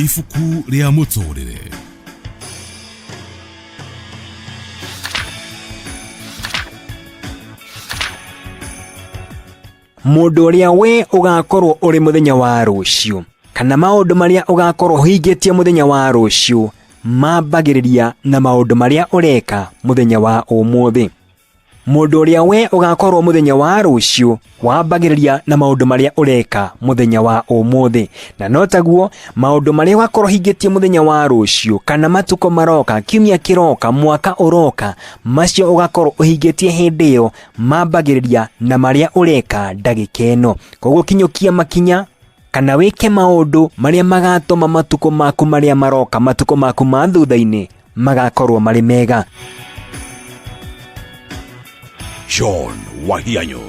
Ifuku ria muturire. Mundu uria we ugakorwo uri muthenya wa rucio kana maundu maria ugakorwo hingitie muthenya wa rucio mambagiriria na maundu maria ureka muthenya wa umuthi. Mundu uria we ugakorwo muthenya wa rucio wambagiriria na maundu maria ureka muthenya wa umuthi. Na no taguo maundu maria ugakorwo hingitie muthenya wa rucio kana matuko maroka, kiumia kiroka, mwaka uroka, macio ugakorwo uhingitie hindi iyo mambagiriria na maria ureka ndagika ino. Koguo kinyukia makinya kana wike maundu maria magatuma matuko maku maria maroka, matuko maku ma thutha-ini magakorwo mari mega. John Wahianyu.